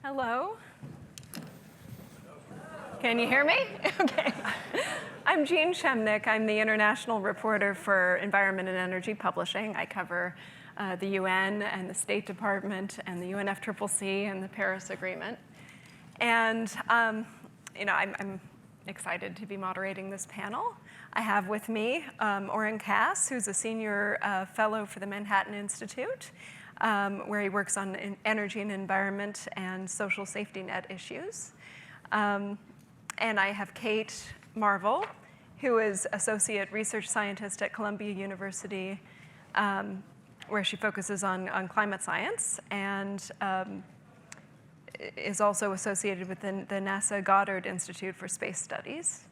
Hello. Can you hear me? Okay. I'm Jean Chemnick. I'm the international reporter for Environment and Energy Publishing. I cover the UN and the State Department and the UNFCCC and the Paris Agreement. And I'm excited to be moderating this panel. I have with me Oren Cass, who's a senior fellow for the Manhattan Institute, where he works on energy and environment and social safety net issues. And I have Kate Marvel, who is associate research scientist at Columbia University, where she focuses on climate science, and is also associated with the NASA Goddard Institute for Space Studies,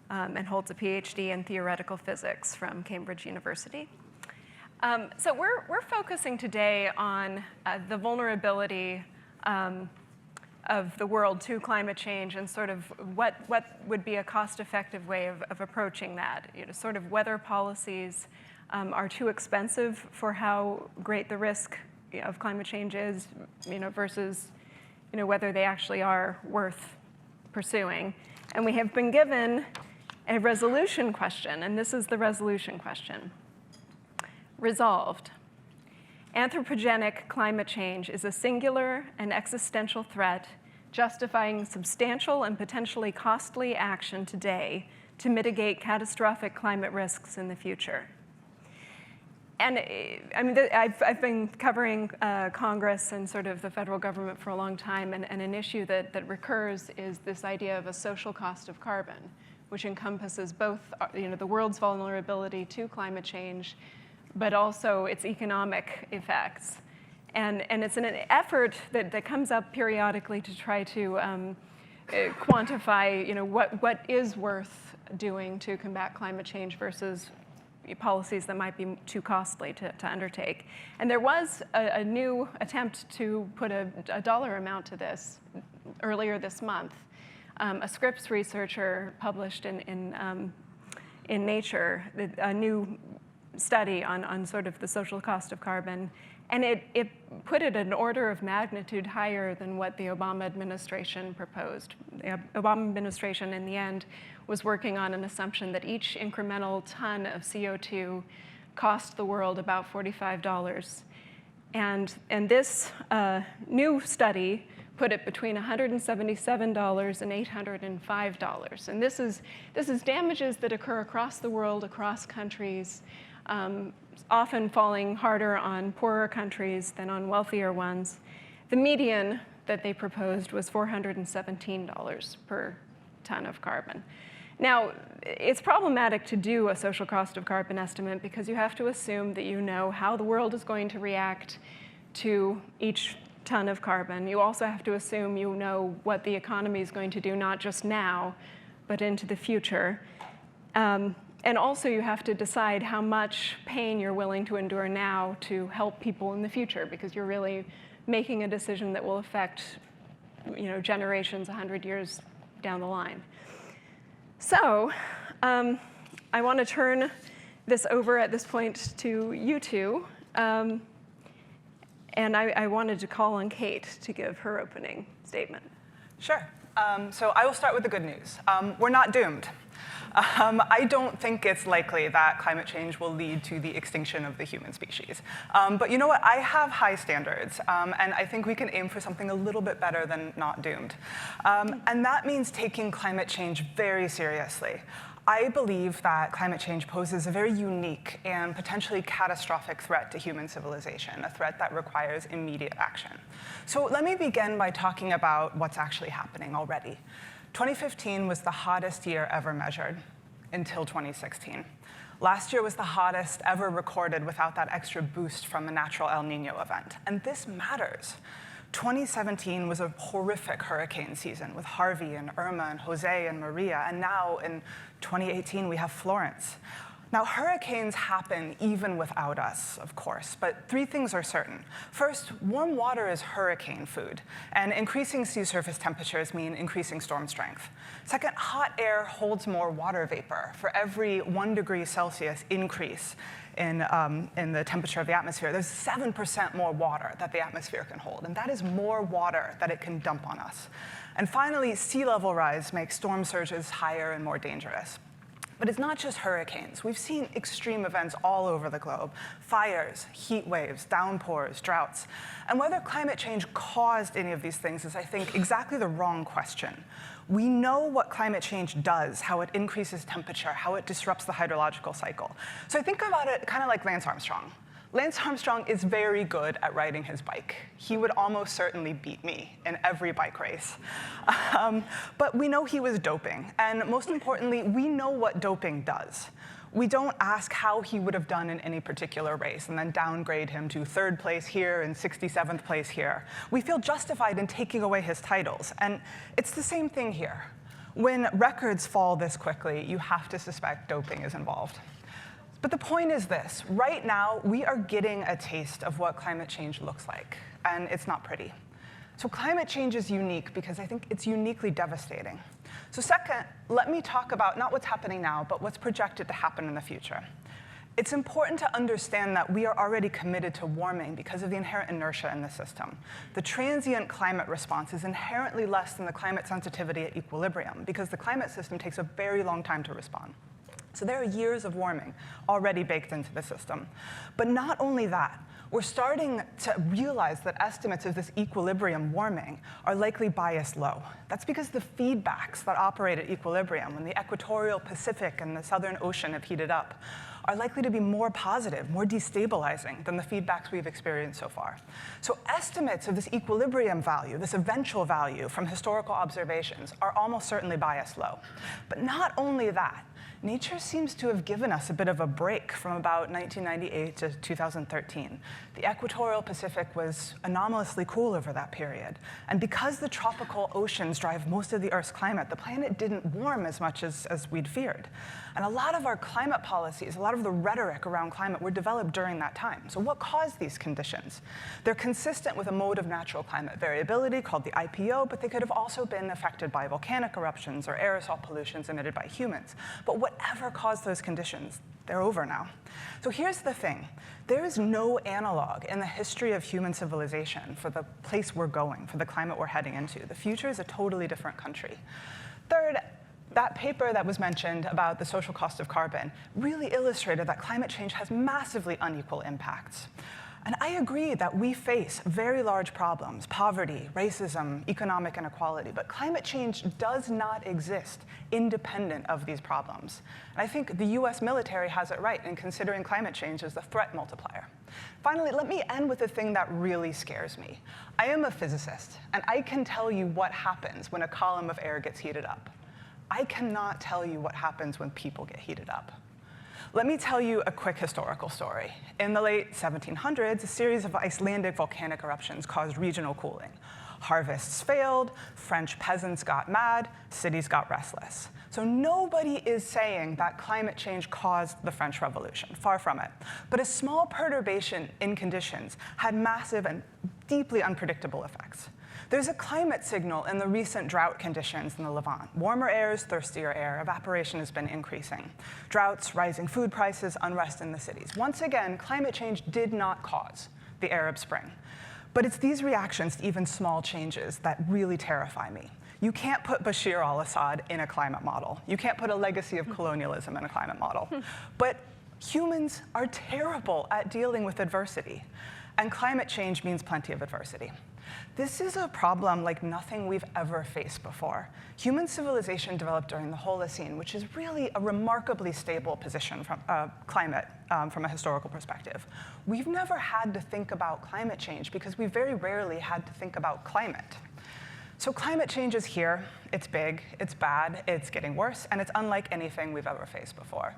and holds a PhD in theoretical physics from Cambridge University. So we're focusing today on the vulnerability of the world to climate change and sort of what would be a cost-effective way of approaching that. Sort of whether policies are too expensive for how great the risk of climate change is, versus whether they actually are worth pursuing. And we have been given a resolution question, and this is the resolution question. Resolved. Anthropogenic climate change is a singular and existential threat justifying substantial and potentially costly action today to mitigate catastrophic climate risks in the future. And I've been covering Congress and sort of the federal government for a long time, and an issue that recurs is this idea of a social cost of carbon, which encompasses both the world's vulnerability to climate change, but also its economic effects. And it's an effort that comes up periodically to try to quantify what is worth doing to combat climate change versus policies that might be too costly to undertake. And there was a new attempt to put a dollar amount to this earlier this month. A Scripps researcher published in Nature a new study on sort of the social cost of carbon, and it put it an order of magnitude higher than what the Obama administration proposed. The Obama administration, in the end, was working on an assumption that each incremental ton of CO2 cost the world about $45. And this new study put it between $177 and $805. And this is damages that occur across the world, across countries, often falling harder on poorer countries than on wealthier ones. The median that they proposed was $417 per ton of carbon. Now, it's problematic to do a social cost of carbon estimate because you have to assume that you know how the world is going to react to each ton of carbon. You also have to assume you know what the economy is going to do, not just now, but into the future. And also you have to decide how much pain you're willing to endure now to help people in the future, because you're really making a decision that will affect generations 100 years down the line. So I want to turn this over at this point to you two. And I wanted to call on Kate to give her opening statement. Sure. So I will start with the good news. We're not doomed. I don't think it's likely that climate change will lead to the extinction of the human species. But you know what? I have high standards, and I think we can aim for something a little bit better than not doomed. And that means taking climate change very seriously. I believe that climate change poses a very unique and potentially catastrophic threat to human civilization, a threat that requires immediate action. So let me begin by talking about what's actually happening already. 2015 was the hottest year ever measured until 2016. Last year was the hottest ever recorded without that extra boost from a natural El Nino event. And this matters. 2017 was a horrific hurricane season with Harvey and Irma and Jose and Maria. And now in 2018, we have Florence. Now, hurricanes happen even without us, of course, but 3 things are certain. First, warm water is hurricane food, and increasing sea surface temperatures mean increasing storm strength. Second, hot air holds more water vapor. For every 1 degree Celsius increase in the temperature of the atmosphere, there's 7% more water that the atmosphere can hold, and that is more water that it can dump on us. And finally, sea level rise makes storm surges higher and more dangerous. But it's not just hurricanes. We've seen extreme events all over the globe: fires, heat waves, downpours, droughts. And whether climate change caused any of these things is, I think, exactly the wrong question. We know what climate change does, how it increases temperature, how it disrupts the hydrological cycle. So I think about it kind of like Lance Armstrong. Lance Armstrong is very good at riding his bike. He would almost certainly beat me in every bike race. But we know he was doping. And most importantly, we know what doping does. We don't ask how he would have done in any particular race and then downgrade him to 3rd place here and 67th place here. We feel justified in taking away his titles. And it's the same thing here. When records fall this quickly, you have to suspect doping is involved. But the point is this: right now, we are getting a taste of what climate change looks like, and it's not pretty. So climate change is unique because I think it's uniquely devastating. So second, let me talk about not what's happening now, but what's projected to happen in the future. It's important to understand that we are already committed to warming because of the inherent inertia in the system. The transient climate response is inherently less than the climate sensitivity at equilibrium because the climate system takes a very long time to respond. So there are years of warming already baked into the system. But not only that, we're starting to realize that estimates of this equilibrium warming are likely biased low. That's because the feedbacks that operate at equilibrium, when the equatorial Pacific and the Southern Ocean have heated up, are likely to be more positive, more destabilizing than the feedbacks we've experienced so far. So estimates of this equilibrium value, this eventual value from historical observations, are almost certainly biased low. But not only that, nature seems to have given us a bit of a break from about 1998 to 2013. The equatorial Pacific was anomalously cool over that period. And because the tropical oceans drive most of the Earth's climate, the planet didn't warm as much as we'd feared. And a lot of our climate policies, a lot of the rhetoric around climate were developed during that time. So what caused these conditions? They're consistent with a mode of natural climate variability called the IPO, but they could have also been affected by volcanic eruptions or aerosol pollutions emitted by humans. But whatever caused those conditions, they're over now. So here's the thing. There is no analog in the history of human civilization for the place we're going, for the climate we're heading into. The future is a totally different country. Third, that paper that was mentioned about the social cost of carbon really illustrated that climate change has massively unequal impacts. And I agree that we face very large problems: poverty, racism, economic inequality. But climate change does not exist independent of these problems. And I think the US military has it right in considering climate change as the threat multiplier. Finally, let me end with the thing that really scares me. I am a physicist, and I can tell you what happens when a column of air gets heated up. I cannot tell you what happens when people get heated up. Let me tell you a quick historical story. In the late 1700s, a series of Icelandic volcanic eruptions caused regional cooling. Harvests failed, French peasants got mad, cities got restless. So nobody is saying that climate change caused the French Revolution, far from it. But a small perturbation in conditions had massive and deeply unpredictable effects. There's a climate signal in the recent drought conditions in the Levant. Warmer air is thirstier air. Evaporation has been increasing. Droughts, rising food prices, unrest in the cities. Once again, climate change did not cause the Arab Spring. But it's these reactions to even small changes that really terrify me. You can't put Bashar al-Assad in a climate model. You can't put a legacy of colonialism in a climate model. But humans are terrible at dealing with adversity. And climate change means plenty of adversity. This is a problem like nothing we've ever faced before. Human civilization developed during the Holocene, which is really a remarkably stable position from climate from a historical perspective. We've never had to think about climate change because we very rarely had to think about climate. So climate change is here. It's big, it's bad, it's getting worse, and it's unlike anything we've ever faced before.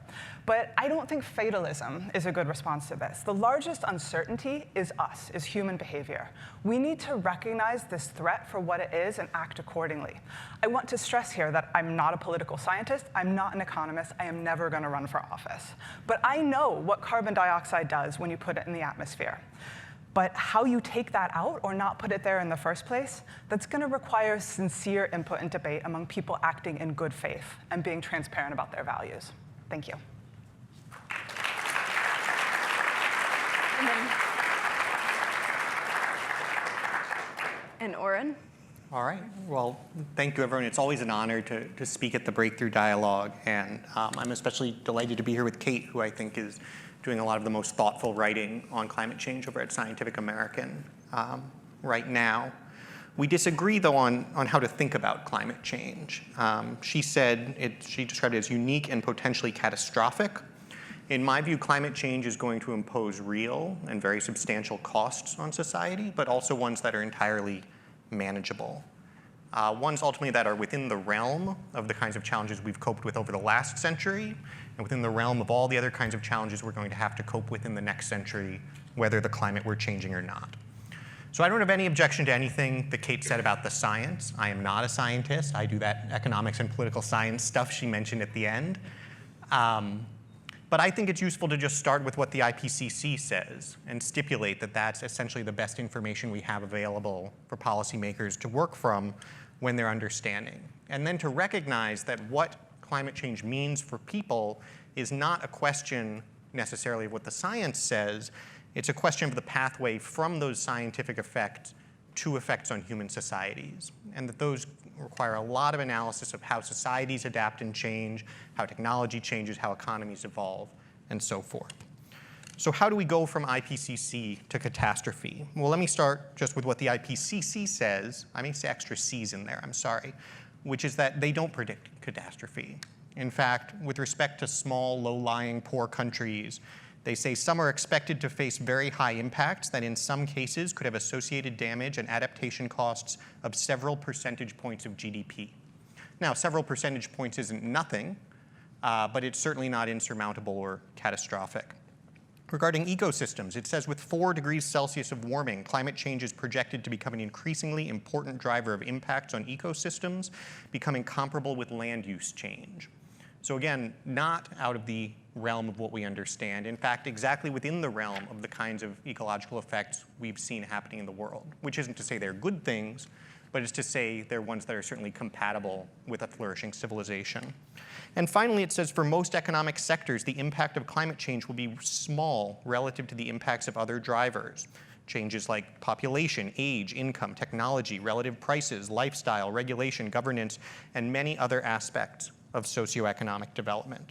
But I don't think fatalism is a good response to this. The largest uncertainty is us, is human behavior. We need to recognize this threat for what it is and act accordingly. I want to stress here that I'm not a political scientist, I'm not an economist, I am never going to run for office. But I know what carbon dioxide does when you put it in the atmosphere. But how you take that out or not put it there in the first place, that's going to require sincere input and debate among people acting in good faith and being transparent about their values. Thank you. And Oren? All right. Well, thank you, everyone. It's always an honor to speak at the Breakthrough Dialogue. And I'm especially delighted to be here with Kate, who I think is doing a lot of the most thoughtful writing on climate change over at Scientific American right now. We disagree, though, on how to think about climate change. She described it as unique and potentially catastrophic. In my view, climate change is going to impose real and very substantial costs on society, but also ones that are entirely manageable. Ones ultimately that are within the realm of the kinds of challenges we've coped with over the last century, and within the realm of all the other kinds of challenges we're going to have to cope with in the next century, whether the climate we're changing or not. So I don't have any objection to anything that Kate said about the science. I am not a scientist. I do that economics and political science stuff she mentioned at the end. But I think it's useful to just start with what the IPCC says and stipulate that that's essentially the best information we have available for policymakers to work from when they're understanding. And then to recognize that what climate change means for people is not a question necessarily of what the science says. It's a question of the pathway from those scientific effects to effects on human societies. And that those require a lot of analysis of how societies adapt and change, how technology changes, how economies evolve, and so forth. So how do we go from IPCC to catastrophe? Well, let me start just with what the IPCC says. I may say extra C's in there, I'm sorry, which is that they don't predict catastrophe. In fact, with respect to small, low-lying, poor countries, they say some are expected to face very high impacts that in some cases could have associated damage and adaptation costs of several percentage points of GDP. Now, several percentage points isn't nothing, but it's certainly not insurmountable or catastrophic. Regarding ecosystems, it says with 4 degrees Celsius of warming, climate change is projected to become an increasingly important driver of impacts on ecosystems, becoming comparable with land use change. So again, not out of the realm of what we understand. In fact, exactly within the realm of the kinds of ecological effects we've seen happening in the world, which isn't to say they're good things, but it's to say they're ones that are certainly compatible with a flourishing civilization. And finally, it says for most economic sectors, the impact of climate change will be small relative to the impacts of other drivers. Changes like population, age, income, technology, relative prices, lifestyle, regulation, governance, and many other aspects of socioeconomic development.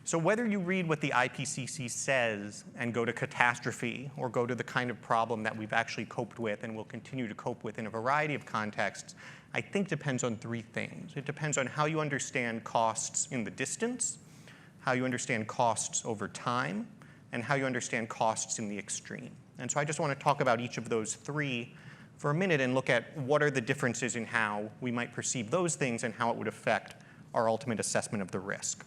So whether you read what the IPCC says and go to catastrophe, or go to the kind of problem that we've actually coped with and will continue to cope with in a variety of contexts, I think depends on 3 things. It depends on how you understand costs in the distance, how you understand costs over time, and how you understand costs in the extreme. And so I just want to talk about each of those 3 for a minute and look at what are the differences in how we might perceive those things and how it would affect our ultimate assessment of the risk.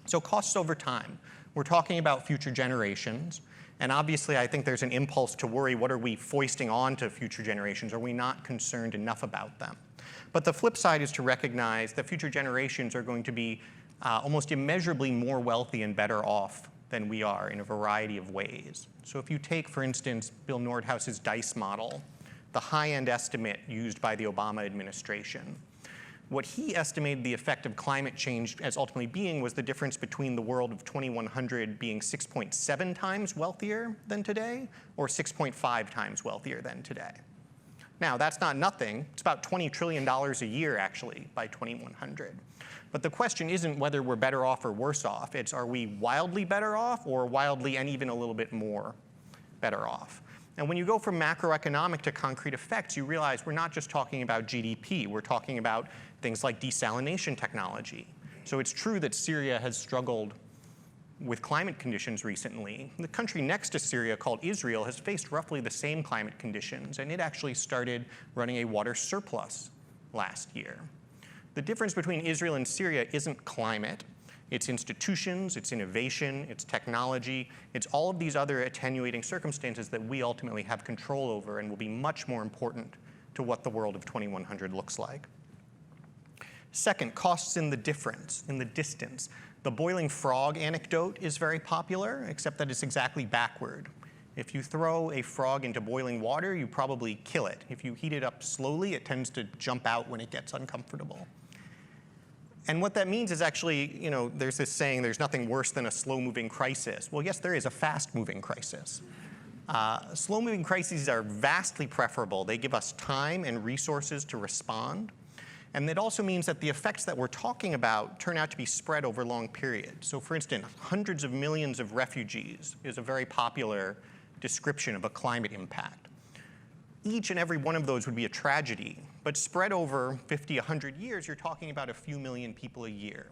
So costs over time. We're talking about future generations. And obviously, I think there's an impulse to worry, what are we foisting on to future generations? Are we not concerned enough about them? But the flip side is to recognize that future generations are going to be almost immeasurably more wealthy and better off than we are in a variety of ways. So if you take, for instance, Bill Nordhaus's DICE model, the high-end estimate used by the Obama administration, what he estimated the effect of climate change as ultimately being was the difference between the world of 2100 being 6.7 times wealthier than today, or 6.5 times wealthier than today. Now, that's not nothing. It's about $20 trillion a year, actually, by 2100. But the question isn't whether we're better off or worse off. It's, are we wildly better off, or wildly and even a little bit more better off? And when you go from macroeconomic to concrete effects, you realize we're not just talking about GDP. We're talking about things like desalination technology. So it's true that Syria has struggled with climate conditions recently. The country next to Syria, called Israel, has faced roughly the same climate conditions, and it actually started running a water surplus last year. The difference between Israel and Syria isn't climate. It's institutions, it's innovation, it's technology, it's all of these other attenuating circumstances that we ultimately have control over and will be much more important to what the world of 2100 looks like. Second, costs in the difference, in the distance. The boiling frog anecdote is very popular, except that it's exactly backward. If you throw a frog into boiling water, you probably kill it. If you heat it up slowly, it tends to jump out when it gets uncomfortable. And what that means is actually, there's this saying, there's nothing worse than a slow-moving crisis. Well, yes, there is a fast-moving crisis. Slow-moving crises are vastly preferable. They give us time and resources to respond. And it also means that the effects that we're talking about turn out to be spread over long periods. So for instance, hundreds of millions of refugees is a very popular description of a climate impact. Each and every one of those would be a tragedy, but spread over 50, 100 years, you're talking about a few million people a year.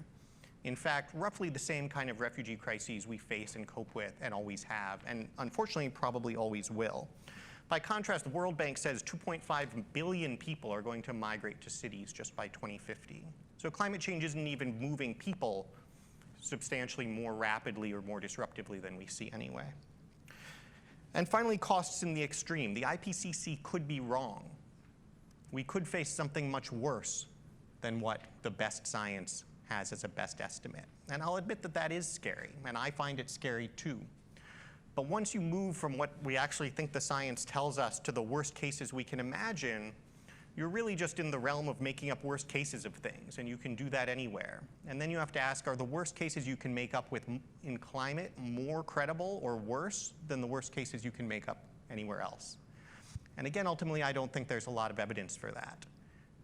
In fact, roughly the same kind of refugee crises we face and cope with and always have, and unfortunately probably always will. By contrast, the World Bank says 2.5 billion people are going to migrate to cities just by 2050. So climate change isn't even moving people substantially more rapidly or more disruptively than we see anyway. And finally, costs in the extreme. The IPCC could be wrong. We could face something much worse than what the best science has as a best estimate. And I'll admit that that is scary, and I find it scary too. But once you move from what we actually think the science tells us to the worst cases we can imagine, you're really just in the realm of making up worst cases of things, and you can do that anywhere. And then you have to ask, are the worst cases you can make up with in climate more credible or worse than the worst cases you can make up anywhere else? And again, ultimately, I don't think there's a lot of evidence for that.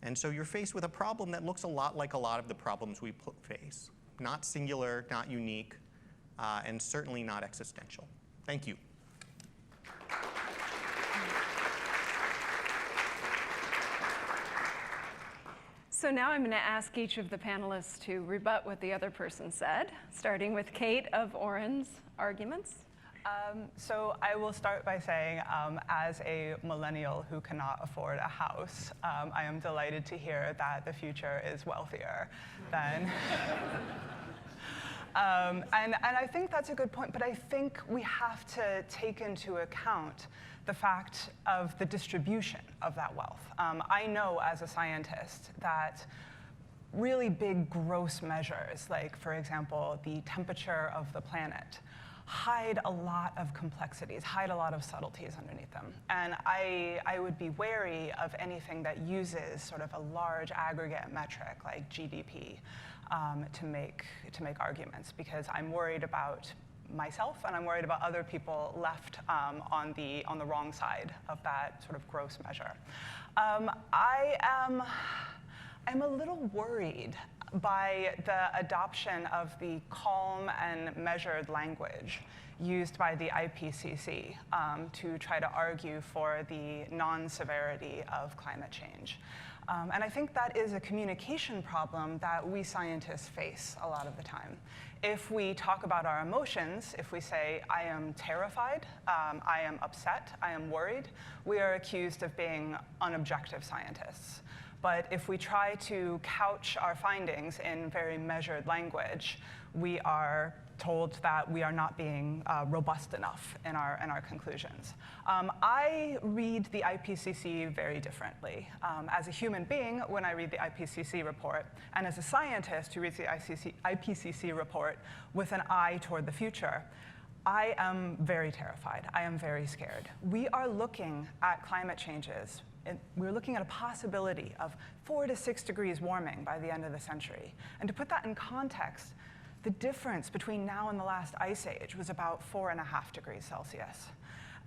And so you're faced with a problem that looks a lot like a lot of the problems we face. Not singular, not unique, and certainly not existential. Thank you. So now I'm going to ask each of the panelists to rebut what the other person said, starting with Kate of Oren's arguments. So I will start by saying, as a millennial who cannot afford a house, I am delighted to hear that the future is wealthier than... And I think that's a good point, but I think we have to take into account the fact of the distribution of that wealth. I know as a scientist that really big gross measures, like for example, the temperature of the planet, hide a lot of complexities, hide a lot of subtleties underneath them. And I would be wary of anything that uses sort of a large aggregate metric like GDP to make arguments, because I'm worried about myself and I'm worried about other people left on the wrong side of that sort of gross measure. I'm a little worried by the adoption of the calm and measured language used by the IPCC to try to argue for the non-severity of climate change. And I think that is a communication problem that we scientists face a lot of the time. If we talk about our emotions, if we say, I am terrified, I am upset, I am worried, we are accused of being unobjective scientists. But if we try to couch our findings in very measured language, we are told that we are not being robust enough in our conclusions. I read the IPCC very differently. As a human being, when I read the IPCC report, and as a scientist who reads the IPCC report with an eye toward the future, I am very terrified. I am very scared. We are looking at climate changes. We're looking at a possibility of 4 to 6 degrees warming by the end of the century. And to put that in context, the difference between now and the last ice age was about 4.5 degrees Celsius.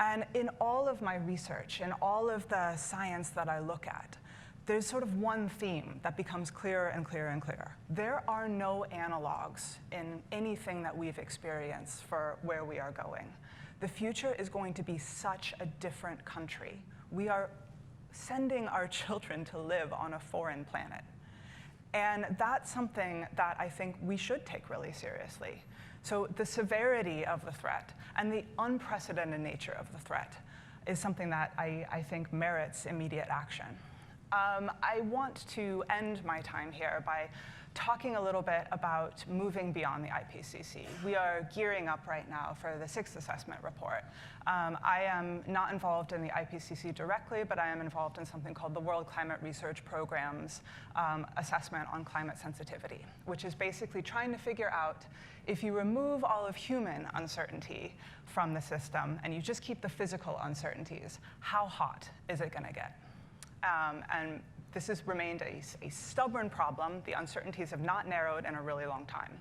And in all of my research, in all of the science that I look at, there's sort of one theme that becomes clearer and clearer and clearer. There are no analogs in anything that we've experienced for where we are going. The future is going to be such a different country. We are sending our children to live on a foreign planet. And that's something that I think we should take really seriously. So the severity of the threat and the unprecedented nature of the threat is something that I think merits immediate action. I want to end my time here by talking a little bit about moving beyond the IPCC. We are gearing up right now for the 6th assessment report. I am not involved in the IPCC directly, but I am involved in something called the World Climate Research Program's assessment on climate sensitivity, which is basically trying to figure out, if you remove all of human uncertainty from the system and you just keep the physical uncertainties, how hot is it going to get? And this has remained a stubborn problem. The uncertainties have not narrowed in a really long time.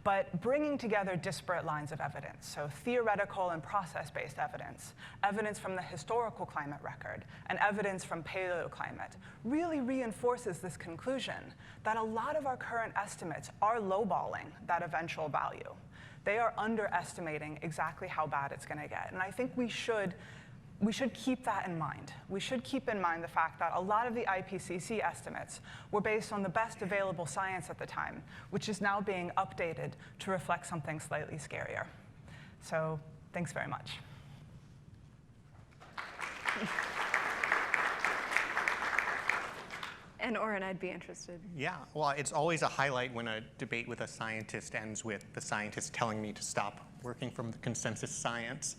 But bringing together disparate lines of evidence, so theoretical and process-based evidence, evidence from the historical climate record, and evidence from paleoclimate, really reinforces this conclusion that a lot of our current estimates are lowballing that eventual value. They are underestimating exactly how bad it's going to get. And I think we should keep that in mind. We should keep in mind the fact that a lot of the IPCC estimates were based on the best available science at the time, which is now being updated to reflect something slightly scarier. So thanks very much. And Oren, I'd be interested. Yeah, well, it's always a highlight when a debate with a scientist ends with the scientist telling me to stop working from the consensus science.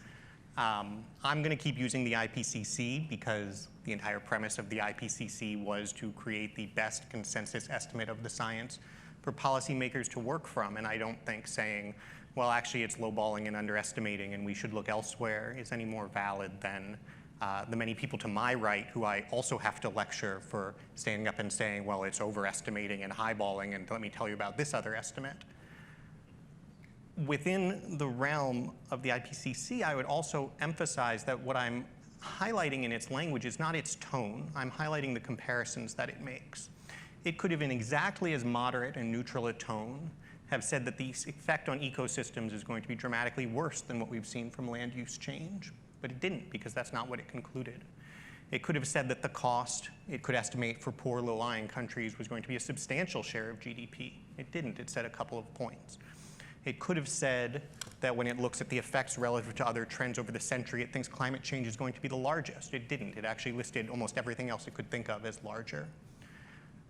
I'm going to keep using the IPCC because the entire premise of the IPCC was to create the best consensus estimate of the science for policymakers to work from. And I don't think saying, well, actually it's lowballing and underestimating and we should look elsewhere is any more valid than the many people to my right who I also have to lecture for standing up and saying, well, it's overestimating and highballing, and let me tell you about this other estimate. Within the realm of the IPCC, I would also emphasize that what I'm highlighting in its language is not its tone. I'm highlighting the comparisons that it makes. It could have, in exactly as moderate and neutral a tone, have said that the effect on ecosystems is going to be dramatically worse than what we've seen from land use change. But it didn't, because that's not what it concluded. It could have said that the cost it could estimate for poor, low-lying countries was going to be a substantial share of GDP. It didn't. It said a couple of points. It could have said that when it looks at the effects relative to other trends over the century, it thinks climate change is going to be the largest. It didn't. It actually listed almost everything else it could think of as larger.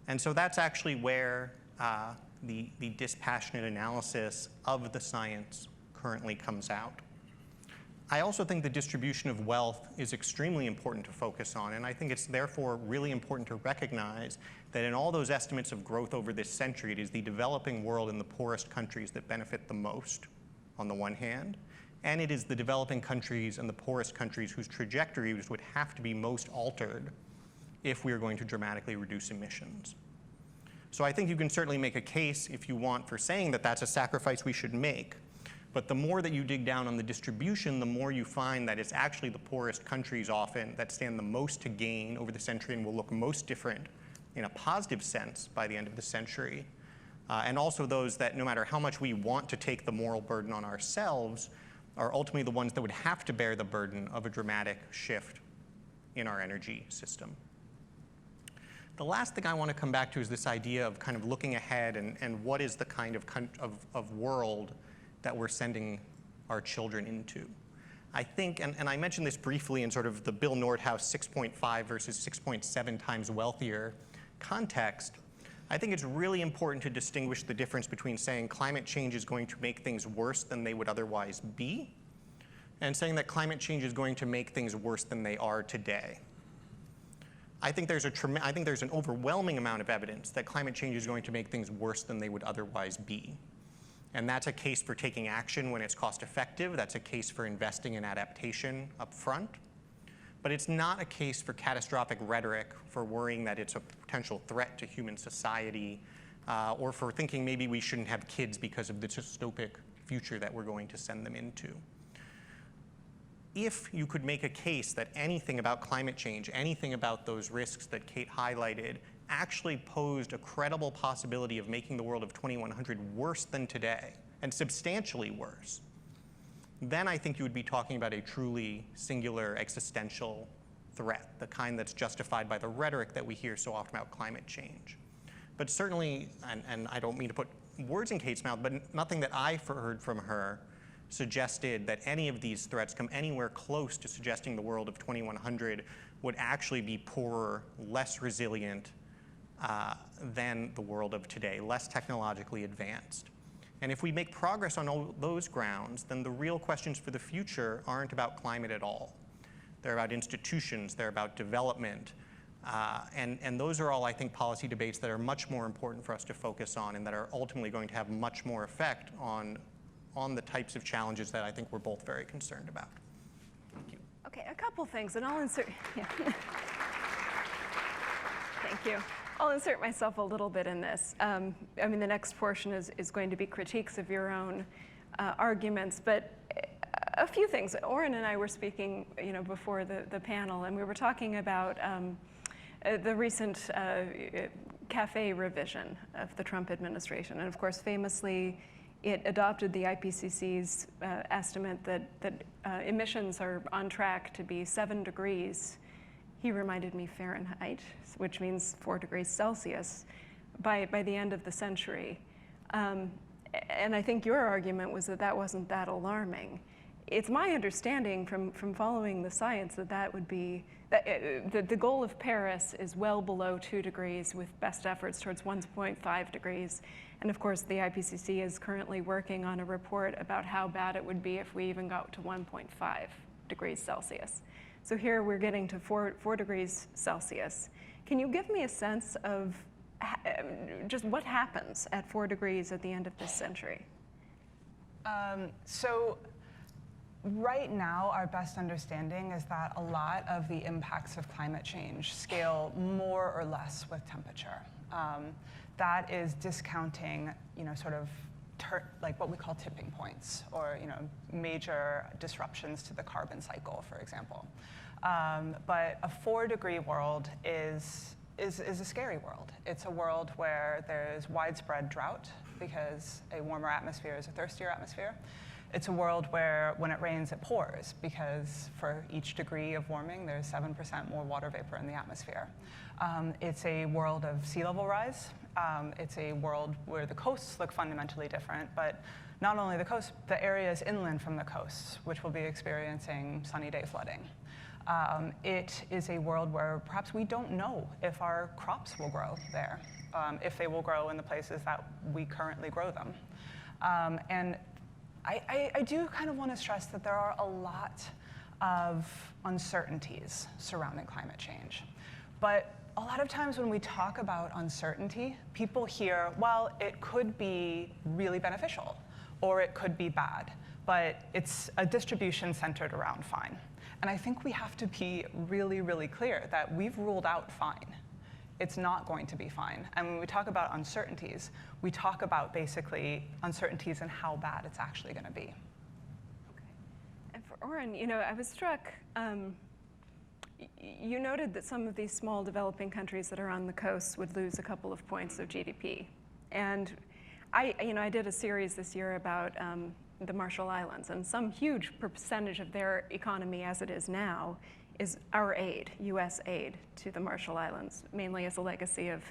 And so that's actually where the dispassionate analysis of the science currently comes out. I also think the distribution of wealth is extremely important to focus on, and I think it's therefore really important to recognize that in all those estimates of growth over this century, it is the developing world and the poorest countries that benefit the most, on the one hand, and it is the developing countries and the poorest countries whose trajectories would have to be most altered if we are going to dramatically reduce emissions. So I think you can certainly make a case, if you want, for saying that that's a sacrifice we should make. But the more that you dig down on the distribution, the more you find that it's actually the poorest countries often that stand the most to gain over the century and will look most different in a positive sense by the end of the century. And also those that no matter how much we want to take the moral burden on ourselves are ultimately the ones that would have to bear the burden of a dramatic shift in our energy system. The last thing I want to come back to is this idea of kind of looking ahead and what is the kind of world that we're sending our children into. I think, and I mentioned this briefly in sort of the Bill Nordhaus 6.5 versus 6.7 times wealthier context, I think it's really important to distinguish the difference between saying climate change is going to make things worse than they would otherwise be, and saying that climate change is going to make things worse than they are today. I think there's an overwhelming amount of evidence that climate change is going to make things worse than they would otherwise be. And that's a case for taking action when it's cost effective. That's a case for investing in adaptation up front. But it's not a case for catastrophic rhetoric, for worrying that it's a potential threat to human society, or for thinking maybe we shouldn't have kids because of the dystopic future that we're going to send them into. If you could make a case that anything about climate change, anything about those risks that Kate highlighted, actually posed a credible possibility of making the world of 2100 worse than today, and substantially worse, then I think you would be talking about a truly singular existential threat, the kind that's justified by the rhetoric that we hear so often about climate change. But certainly, and I don't mean to put words in Kate's mouth, but nothing that I've heard from her suggested that any of these threats come anywhere close to suggesting the world of 2100 would actually be poorer, less resilient than the world of today, less technologically advanced. And if we make progress on all those grounds, then the real questions for the future aren't about climate at all. They're about institutions, they're about development, and those are all, I think, policy debates that are much more important for us to focus on and that are ultimately going to have much more effect on the types of challenges that I think we're both very concerned about. Thank you. Okay, a couple things, and I'll insert, yeah. Thank you. I'll insert myself a little bit in this. I mean, the next portion is going to be critiques of your own arguments, but a few things. Oren and I were speaking, before the panel, and we were talking about the recent CAFE revision of the Trump administration. And of course, famously, it adopted the IPCC's estimate that emissions are on track to be 7 degrees. He reminded me Fahrenheit, which means 4 degrees Celsius, by the end of the century. And I think your argument was that wasn't that alarming. It's my understanding from following the science that would be, that the goal of Paris is well below 2 degrees with best efforts towards 1.5 degrees. And of course, the IPCC is currently working on a report about how bad it would be if we even got to 1.5 degrees Celsius. So here we're getting to 4 degrees Celsius. Can you give me a sense of just what happens at 4 degrees at the end of this century? So right now, our best understanding is that a lot of the impacts of climate change scale more or less with temperature. That is discounting, sort of like what we call tipping points, or major disruptions to the carbon cycle, for example. But a 4-degree world is a scary world. It's a world where there's widespread drought because a warmer atmosphere is a thirstier atmosphere. It's a world where when it rains, it pours because for each degree of warming, there's 7% more water vapor in the atmosphere. It's a world of sea level rise. It's a world where the coasts look fundamentally different, but not only the coast, the areas inland from the coasts, which will be experiencing sunny day flooding. It is a world where perhaps we don't know if our crops will grow there, if they will grow in the places that we currently grow them. And I do kind of want to stress that there are a lot of uncertainties surrounding climate change. But a lot of times when we talk about uncertainty, people hear, well, it could be really beneficial, or it could be bad, but it's a distribution centered around fine. And I think we have to be really, really clear that we've ruled out fine. It's not going to be fine. And when we talk about uncertainties, we talk about basically uncertainties and how bad it's actually going to be. Okay. And for Oren, I was struck, you noted that some of these small developing countries that are on the coast would lose a couple of points of GDP. And I did a series this year about the Marshall Islands, and some huge percentage of their economy as it is now is our aid, US aid to the Marshall Islands, mainly as a legacy of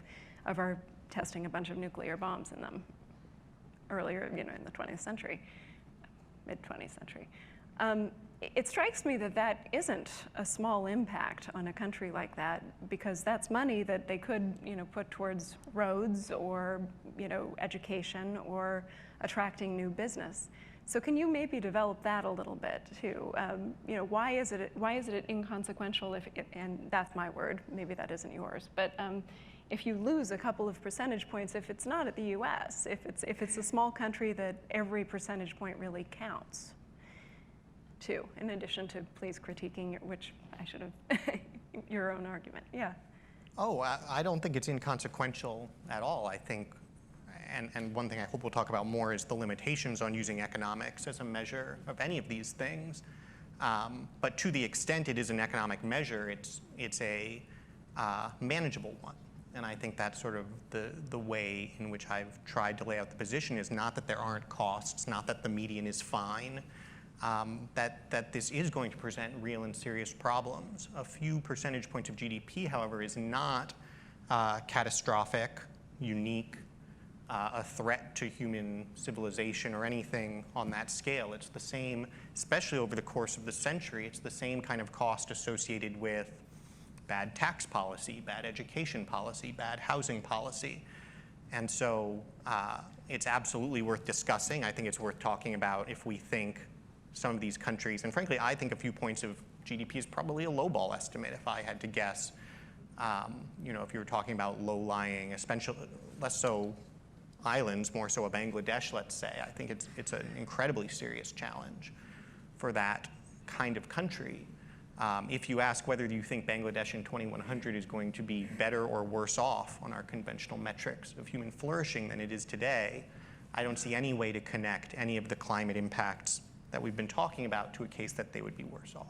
our testing a bunch of nuclear bombs in them earlier, in the 20th century, mid-20th century. It strikes me that isn't a small impact on a country like that, because that's money that they could, put towards roads or, education or attracting new business. So can you maybe develop that a little bit too? Why is it inconsequential? And that's my word. Maybe that isn't yours. But if you lose a couple of percentage points, if it's not at the U.S., if it's a small country that every percentage point really counts, too. In addition to please critiquing, which I should have your own argument. Yeah. Oh, I don't think it's inconsequential at all. I think. And one thing I hope we'll talk about more is the limitations on using economics as a measure of any of these things. But to the extent it is an economic measure, it's a manageable one. And I think that's sort of the way in which I've tried to lay out the position, is not that there aren't costs, not that the median is fine, that this is going to present real and serious problems. A few percentage points of GDP, however, is not catastrophic, unique a threat to human civilization or anything on that scale. It's the same, especially over the course of the century, it's the same kind of cost associated with bad tax policy, bad education policy, bad housing policy. And so it's absolutely worth discussing. I think it's worth talking about if we think some of these countries, and frankly, I think a few points of GDP is probably a lowball estimate if I had to guess. If you were talking about low-lying, especially less so islands, more so a Bangladesh, let's say, I think it's an incredibly serious challenge for that kind of country. If you ask whether you think Bangladesh in 2100 is going to be better or worse off on our conventional metrics of human flourishing than it is today, I don't see any way to connect any of the climate impacts that we've been talking about to a case that they would be worse off.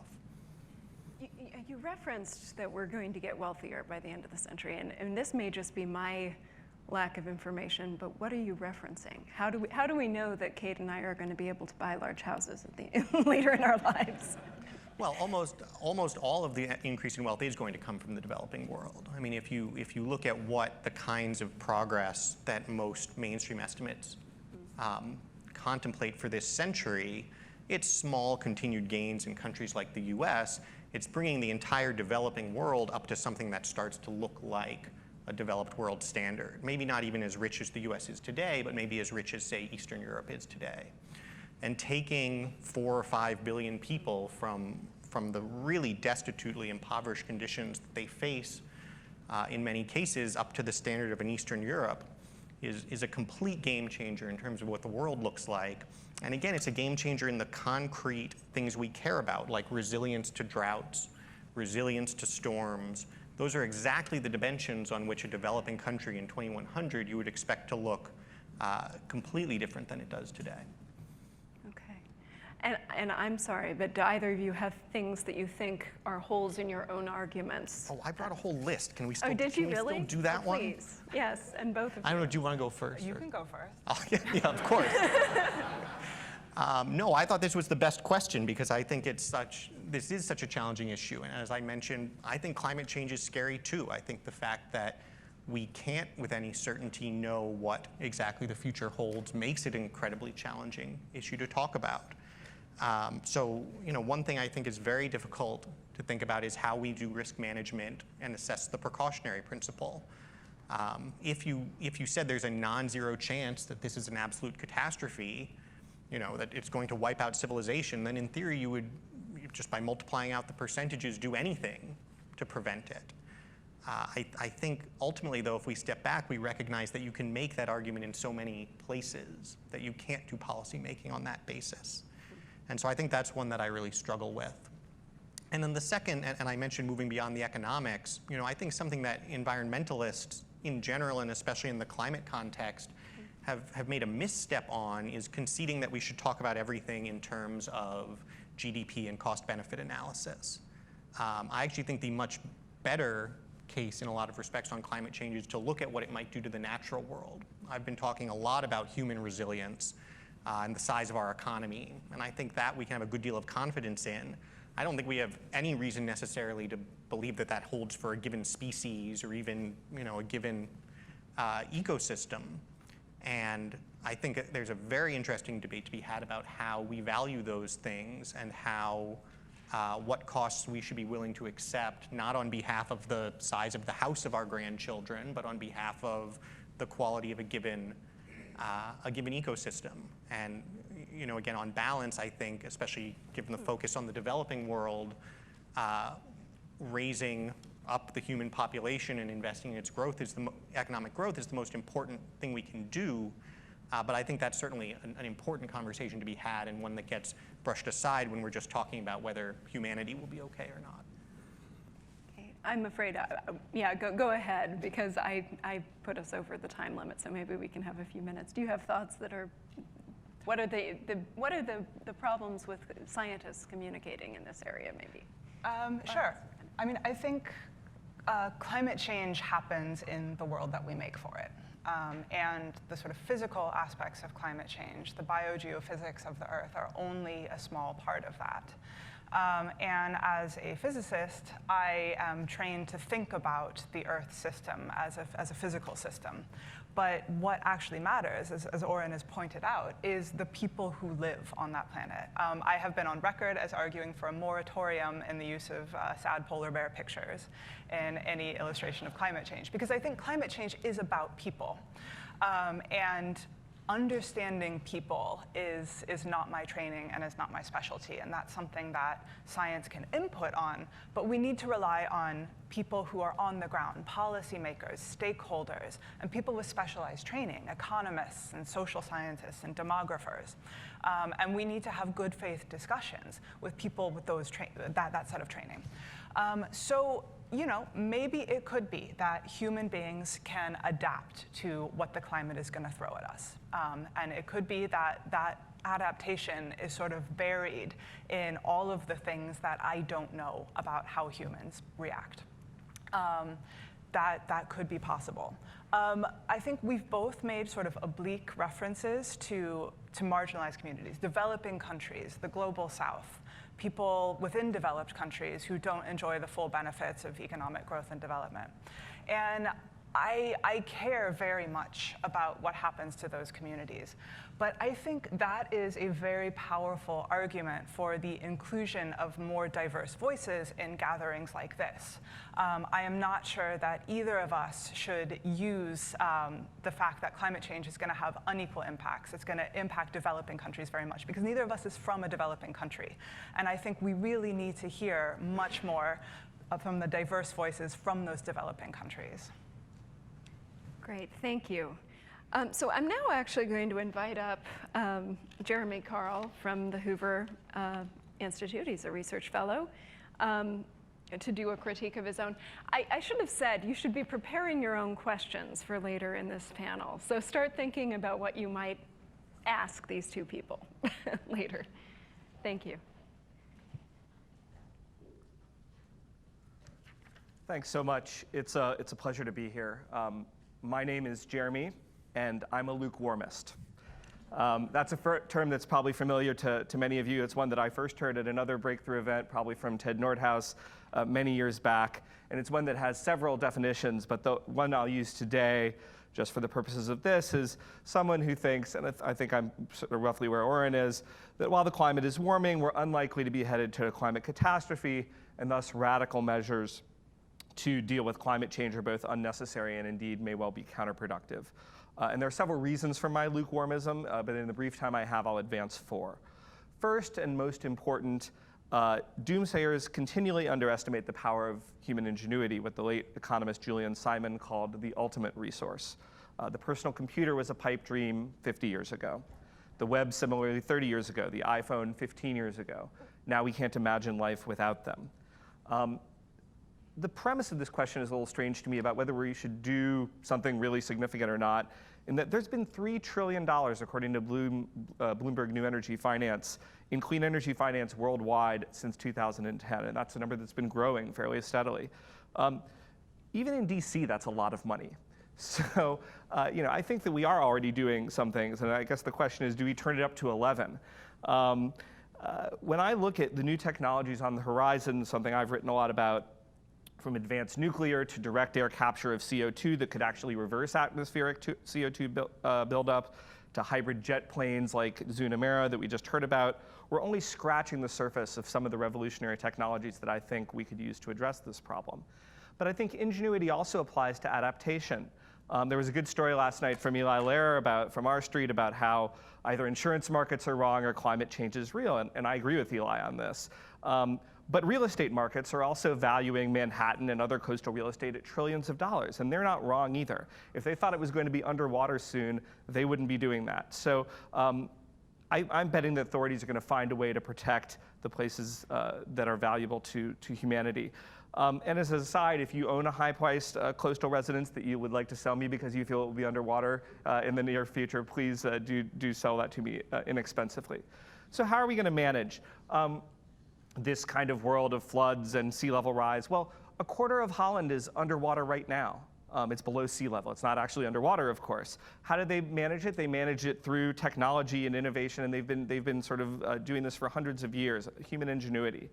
You referenced that we're going to get wealthier by the end of the century, and this may just be my lack of information, but what are you referencing? How do we know that Kate and I are going to be able to buy large houses later in our lives? Well, almost all of the increase in wealth is going to come from the developing world. I mean, if you look at what the kinds of progress that most mainstream estimates contemplate for this century, it's small continued gains in countries like the US. It's bringing the entire developing world up to something that starts to look like a developed world standard. Maybe not even as rich as the US is today, but maybe as rich as, say, Eastern Europe is today. And taking 4 or 5 billion people from the really destitutely impoverished conditions that they face in many cases up to the standard of an Eastern Europe is a complete game changer in terms of what the world looks like. And again, it's a game changer in the concrete things we care about, like resilience to droughts, resilience to storms. Those are exactly the dimensions on which a developing country in 2100 you would expect to look completely different than it does today. And I'm sorry, but do either of you have things that you think are holes in your own arguments? Oh, I brought a whole list. Can we still, did can you we really? still do that one? Please. Yes, and both of you. I don't know, do you want to go first? You can go first. Oh, yeah, of course. No, I thought this was the best question because I think this is such a challenging issue. And as I mentioned, I think climate change is scary too. I think the fact that we can't with any certainty know what exactly the future holds makes it an incredibly challenging issue to talk about. So, one thing I think is very difficult to think about is how we do risk management and assess the precautionary principle. If you said there's a non-zero chance that this is an absolute catastrophe, that it's going to wipe out civilization, then in theory you would, just by multiplying out the percentages, do anything to prevent it. I think ultimately, though, if we step back, we recognize that you can make that argument in so many places that you can't do policy making on that basis. And so I think that's one that I really struggle with. And then the second, and I mentioned moving beyond the economics, I think something that environmentalists in general, and especially in the climate context, have made a misstep on is conceding that we should talk about everything in terms of GDP and cost-benefit analysis. I actually think the much better case in a lot of respects on climate change is to look at what it might do to the natural world. I've been talking a lot about human resilience and the size of our economy. And I think that we can have a good deal of confidence in. I don't think we have any reason necessarily to believe that that holds for a given species or even a given ecosystem. And I think there's a very interesting debate to be had about how we value those things and how what costs we should be willing to accept, not on behalf of the size of the house of our grandchildren, but on behalf of the quality of a given ecosystem. And again, on balance, I think, especially given the focus on the developing world, raising up the human population and investing in its growth economic growth is the most important thing we can do. But I think that's certainly an important conversation to be had and one that gets brushed aside when we're just talking about whether humanity will be okay or not. I'm afraid, go ahead, because I put us over the time limit, so maybe we can have a few minutes. Do you have thoughts that are, what are the problems with scientists communicating in this area, maybe? Sure. I mean, I think climate change happens in the world that we make for it. And the sort of physical aspects of climate change, the biogeophysics of the Earth, are only a small part of that. And as a physicist, I am trained to think about the Earth system as a physical system. But what actually matters, as Oren has pointed out, is the people who live on that planet. I have been on record as arguing for a moratorium in the use of sad polar bear pictures in any illustration of climate change, because I think climate change is about people. And understanding people is not my training and is not my specialty, and that's something that science can input on, but we need to rely on people who are on the ground, policymakers, stakeholders, and people with specialized training, economists and social scientists and demographers. And we need to have good faith discussions with people with that set of training. So, you know, maybe it could be that human beings can adapt to what the climate is going to throw at us. And it could be that adaptation is sort of buried in all of the things that I don't know about how humans react. That could be possible. I think we've both made sort of oblique references to marginalized communities, developing countries, the global south, people within developed countries who don't enjoy the full benefits of economic growth and development. And I care very much about what happens to those communities. But I think that is a very powerful argument for the inclusion of more diverse voices in gatherings like this. I am not sure that either of us should use the fact that climate change is going to have unequal impacts. It's going to impact developing countries very much, because neither of us is from a developing country. And I think we really need to hear much more from the diverse voices from those developing countries. Great, thank you. So I'm now actually going to invite up Jeremy Karl from the Hoover Institute. He's a research fellow, to do a critique of his own. I should have said you should be preparing your own questions for later in this panel. So start thinking about what you might ask these two people later. Thank you. Thanks so much. It's a pleasure to be here. My name is Jeremy, and I'm a lukewarmist. That's a term that's probably familiar to many of you. It's one that I first heard at another breakthrough event, probably from Ted Nordhaus many years back. And it's one that has several definitions, but the one I'll use today, just for the purposes of this, is someone who thinks, and I think I'm sort of roughly where Oren is, that while the climate is warming, we're unlikely to be headed to a climate catastrophe, and thus radical measures to deal with climate change are both unnecessary and indeed may well be counterproductive. And there are several reasons for my lukewarmism, but in the brief time I have, I'll advance four. First and most important, doomsayers continually underestimate the power of human ingenuity, what the late economist Julian Simon called the ultimate resource. The personal computer was a pipe dream 50 years ago. The web similarly 30 years ago, the iPhone 15 years ago. Now we can't imagine life without them. The premise of this question is a little strange to me about whether we should do something really significant or not, in that there's been $3 trillion, according to Bloomberg New Energy Finance, in clean energy finance worldwide since 2010, and that's a number that's been growing fairly steadily. Even in DC, that's a lot of money. So I think that we are already doing some things, and I guess the question is, do we turn it up to 11? When I look at the new technologies on the horizon, something I've written a lot about, from advanced nuclear to direct air capture of CO2 that could actually reverse atmospheric CO2 buildup, to hybrid jet planes like Zunamera that we just heard about, we're only scratching the surface of some of the revolutionary technologies that I think we could use to address this problem. But I think ingenuity also applies to adaptation. There was a good story last night from Eli Lehrer from our street about how either insurance markets are wrong or climate change is real, and I agree with Eli on this. But real estate markets are also valuing Manhattan and other coastal real estate at trillions of dollars, and they're not wrong either. If they thought it was going to be underwater soon, they wouldn't be doing that. So I'm betting that authorities are going to find a way to protect the places that are valuable to humanity. And as an aside, if you own a high-priced coastal residence that you would like to sell me because you feel it will be underwater in the near future, please do sell that to me inexpensively. So how are we going to manage this kind of world of floods and sea level rise? Well, a quarter of Holland is underwater right now. It's below sea level. It's not actually underwater, of course. How do they manage it? They manage it through technology and innovation, and they've been sort of doing this for hundreds of years, human ingenuity.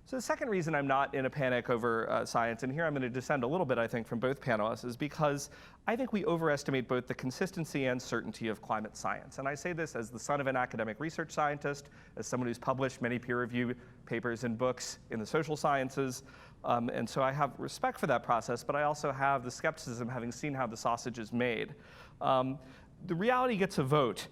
So the second reason I'm not in a panic over science, and here I'm going to dissent a little bit, I think, from both panelists, is because I think we overestimate both the consistency and certainty of climate science. And I say this as the son of an academic research scientist, as someone who's published many peer-reviewed papers and books in the social sciences. And so I have respect for that process, but I also have the skepticism having seen how the sausage is made. The reality gets a vote.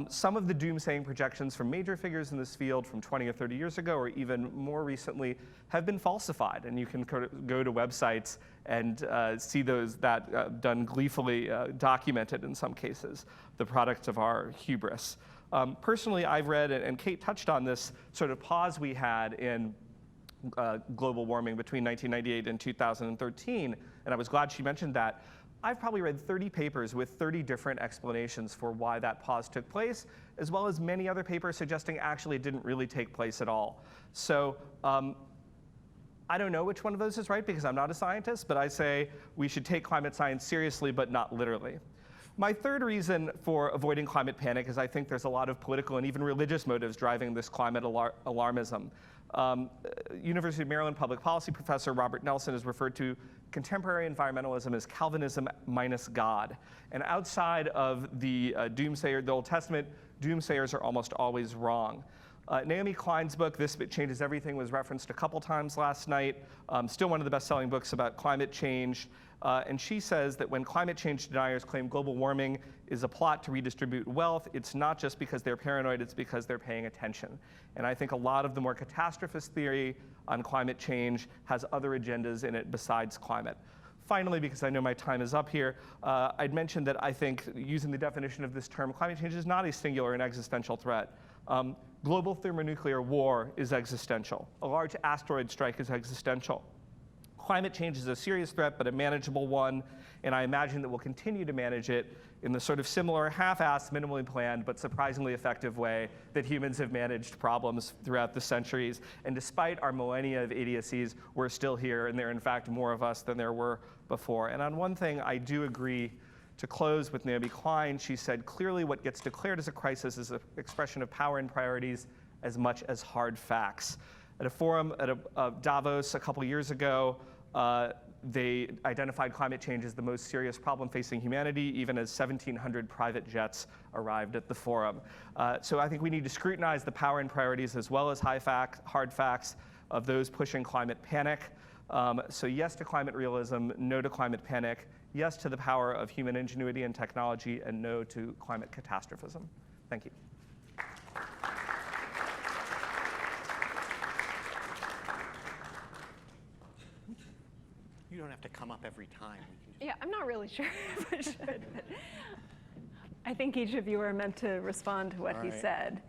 Some of the doomsaying projections from major figures in this field from 20 or 30 years ago, or even more recently, have been falsified. And you can go to websites and see those that done gleefully documented in some cases, the product of our hubris. Personally, I've read, and Kate touched on this sort of pause we had in global warming between 1998 and 2013, and I was glad she mentioned that. I've probably read 30 papers with 30 different explanations for why that pause took place, as well as many other papers suggesting actually it didn't really take place at all. So I don't know which one of those is right because I'm not a scientist, but I say we should take climate science seriously, but not literally. My third reason for avoiding climate panic is I think there's a lot of political and even religious motives driving this climate alarmism. University of Maryland public policy professor Robert Nelson has referred to contemporary environmentalism as Calvinism minus God. And outside of the doomsayer, the Old Testament, doomsayers are almost always wrong. Naomi Klein's book, This Changes Everything, was referenced a couple times last night. Still one of the best-selling books about climate change. And she says that when climate change deniers claim global warming is a plot to redistribute wealth, it's not just because they're paranoid, it's because they're paying attention. And I think a lot of the more catastrophist theory on climate change has other agendas in it besides climate. Finally, because I know my time is up here, I'd mentioned that I think using the definition of this term, climate change is not a singular and existential threat. Global thermonuclear war is existential. A large asteroid strike is existential. Climate change is a serious threat, but a manageable one, and I imagine that we'll continue to manage it in the sort of similar half-assed, minimally planned, but surprisingly effective way that humans have managed problems throughout the centuries. And despite our millennia of idiocies, we're still here, and there are in fact more of us than there were before. And on one thing, I do agree to close with Naomi Klein. She said, clearly what gets declared as a crisis is an expression of power and priorities as much as hard facts. At a forum at Davos a couple years ago, they identified climate change as the most serious problem facing humanity, even as 1,700 private jets arrived at the forum. So I think we need to scrutinize the power and priorities as well as hard facts of those pushing climate panic. So yes to climate realism, no to climate panic, yes to the power of human ingenuity and technology, and no to climate catastrophism. Thank you. You don't have to come up every time. Yeah, I'm not really sure if I should. But I think each of you are meant to respond to what he said.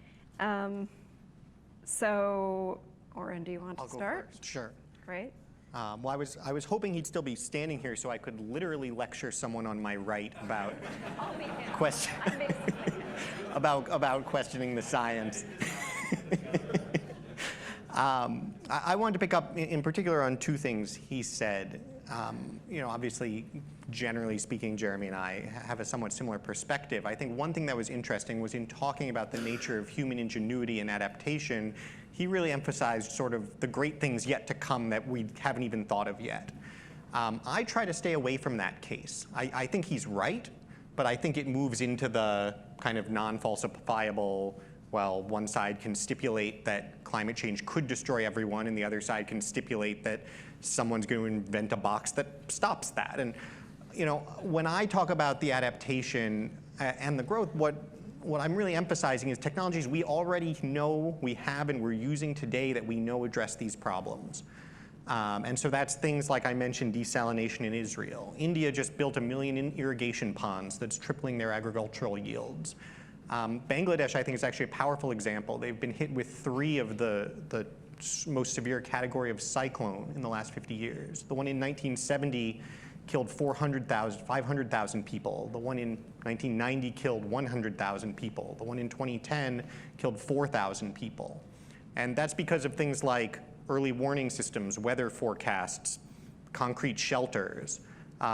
So, Oren, do you want to start? Go first. Sure. Great. Well, I was hoping he'd still be standing here so I could literally lecture someone on my right about about questioning the science. I wanted to pick up in particular on two things he said. Obviously, generally speaking, Jeremy and I have a somewhat similar perspective. I think one thing that was interesting was in talking about the nature of human ingenuity and adaptation, he really emphasized sort of the great things yet to come that we haven't even thought of yet. I try to stay away from that case. I think he's right, but I think it moves into the kind of non-falsifiable, well, one side can stipulate that climate change could destroy everyone, and the other side can stipulate that someone's going to invent a box that stops that. And when I talk about the adaptation and the growth, what I'm really emphasizing is technologies we already know we have and we're using today that we know address these problems. And so that's things like I mentioned desalination in Israel. India just built 1 million irrigation ponds that's tripling their agricultural yields. Bangladesh, I think, is actually a powerful example. They've been hit with 3 of the most severe category of cyclone in the last 50 years. The one in 1970 killed 500,000 people. The one in 1990 killed 100,000 people. The one in 2010 killed 4,000 people. And that's because of things like early warning systems, weather forecasts, concrete shelters.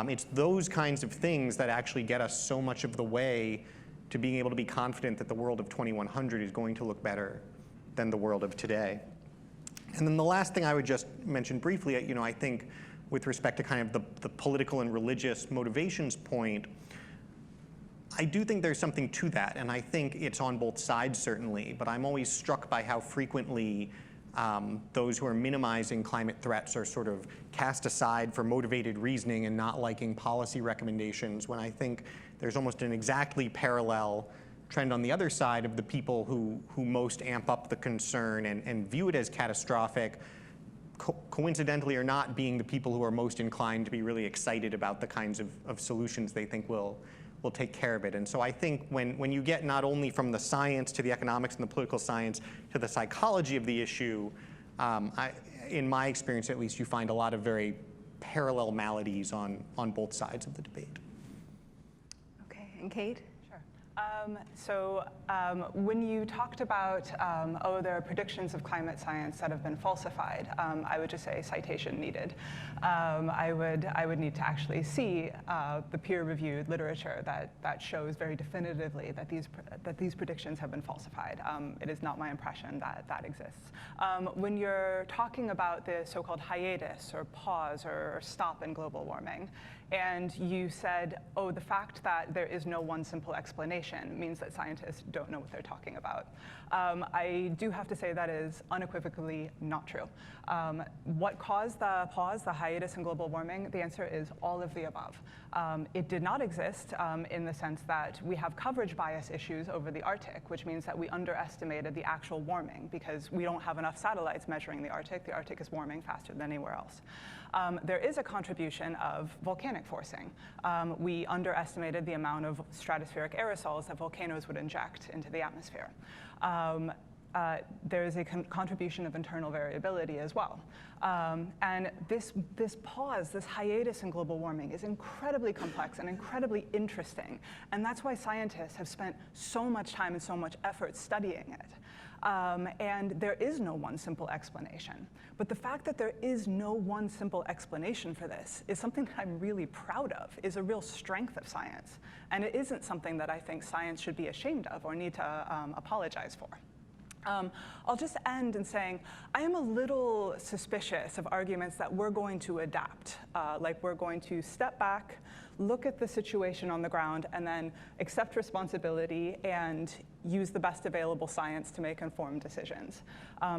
It's those kinds of things that actually get us so much of the way to being able to be confident that the world of 2100 is going to look better than the world of today. And then the last thing I would just mention briefly, I think with respect to kind of the political and religious motivations point, I do think there's something to that, and I think it's on both sides certainly, but I'm always struck by how frequently those who are minimizing climate threats are sort of cast aside for motivated reasoning and not liking policy recommendations, when I think there's almost an exactly parallel trend on the other side of the people who most amp up the concern and view it as catastrophic, coincidentally are not being the people who are most inclined to be really excited about the kinds of solutions they think will take care of it. And so I think when you get not only from the science to the economics and the political science to the psychology of the issue, in my experience at least, you find a lot of very parallel maladies on both sides of the debate. Okay, and Kate? When you talked about, there are predictions of climate science that have been falsified, I would just say citation needed. I would need to actually see the peer-reviewed literature that shows very definitively that these predictions have been falsified. It is not my impression that that exists. When you're talking about the so-called hiatus or pause or stop in global warming, and you said, the fact that there is no one simple explanation means that scientists don't know what they're talking about. I do have to say that is unequivocally not true. What caused the pause, the hiatus in global warming? The answer is all of the above. It did not exist in the sense that we have coverage bias issues over the Arctic, which means that we underestimated the actual warming because we don't have enough satellites measuring the Arctic. The Arctic is warming faster than anywhere else. There is a contribution of volcanic forcing. We underestimated the amount of stratospheric aerosols that volcanoes would inject into the atmosphere. There is a contribution of internal variability as well. And this pause, this hiatus in global warming is incredibly complex and incredibly interesting. And that's why scientists have spent so much time and so much effort studying it. And there is no one simple explanation. But the fact that there is no one simple explanation for this is something that I'm really proud of, is a real strength of science. And it isn't something that I think science should be ashamed of or need to apologize for. I'll just end in saying I am a little suspicious of arguments that we're going to adapt, like we're going to step back, look at the situation on the ground, and then accept responsibility and use the best available science to make informed decisions,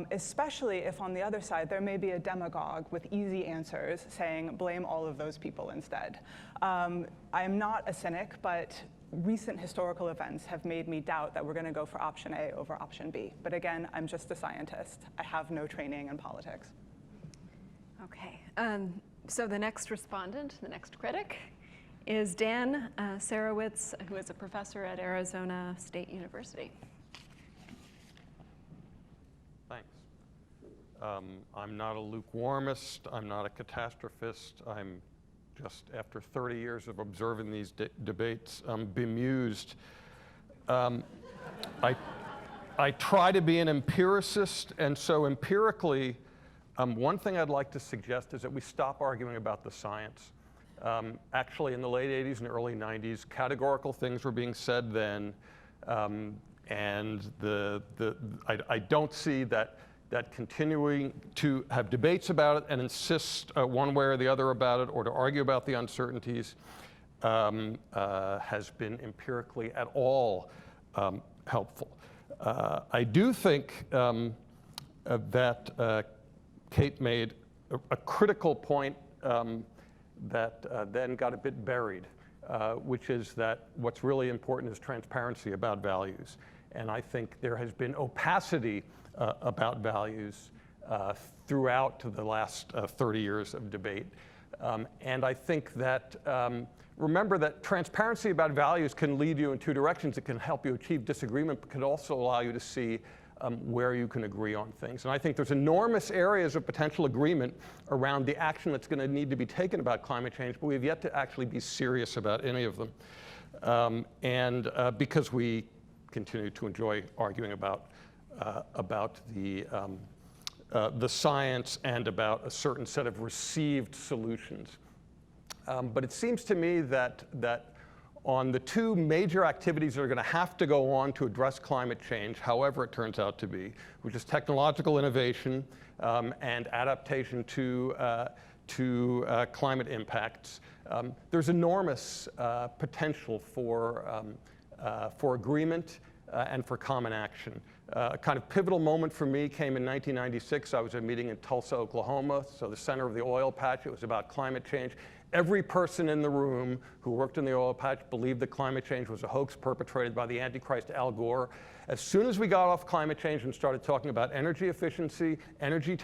especially if on the other side there may be a demagogue with easy answers saying blame all of those people instead. I am not a cynic, but recent historical events have made me doubt that we're going to go for option A over option B. But again, I'm just a scientist. I have no training in politics. Okay, so the next respondent, the next critic, is Dan Sarowitz, who is a professor at Arizona State University. Thanks. I'm not a lukewarmist. I'm not a catastrophist. I'm just, after 30 years of observing these debates, bemused. I try to be an empiricist, and so empirically, one thing I'd like to suggest is that we stop arguing about the science. Actually, in the late 80s and early 90s, categorical things were being said then, and I don't see that continuing to have debates about it and insist one way or the other about it, or to argue about the uncertainties, has been empirically at all helpful. I do think that Kate made a critical point that then got a bit buried, which is that what's really important is transparency about values. And I think there has been opacity about values throughout the last 30 years of debate. And I think that, remember that transparency about values can lead you in two directions. It can help you achieve disagreement, but can also allow you to see where you can agree on things. And I think there's enormous areas of potential agreement around the action that's going to need to be taken about climate change, but we've yet to actually be serious about any of them. Because we continue to enjoy arguing about the science and about a certain set of received solutions. But it seems to me that on the two major activities that are going to have to go on to address climate change, however it turns out to be, which is technological innovation and adaptation to climate impacts, there's enormous potential for agreement and for common action. A kind of pivotal moment for me came in 1996. I was at a meeting in Tulsa, Oklahoma, so the center of the oil patch. It was about climate change. Every person in the room who worked in the oil patch believed that climate change was a hoax perpetrated by the Antichrist Al Gore. As soon as we got off climate change and started talking about energy efficiency, energy